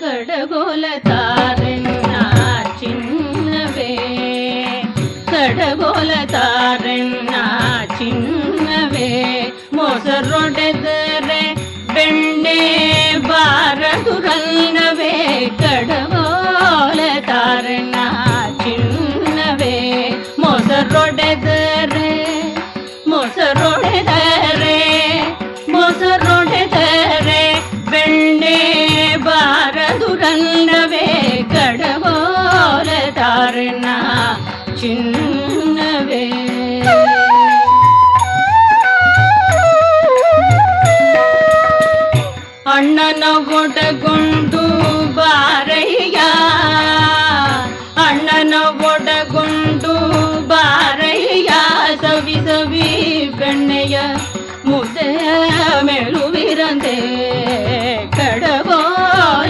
ಕಡಗೋಲ ತಾರೆನ್ನ ಚಿನ್ನವೇ ಕಡಗೋಲ ತಾರೆನ್ನ ಚಿನ್ನವೇ ಮೊಸರೊಡೆದರೆ ಬೆಣ್ಣೆ ಬಾರದುರಲ್ಲವೇ ಕಡಗೋಲ ತಾರೆನ್ನ ಚಿನ್ನವೇ ಮೊಸರೊಡೆದರೆ ಬೆಣ್ಣೆ ಬಾರದುರಲ್ಲವೇ ಕಡಗೋಲ ತಾರೆನ್ನ ಚಿನ್ನವೇ ಅಣ್ಣನ ಒಡಗೊಂಡ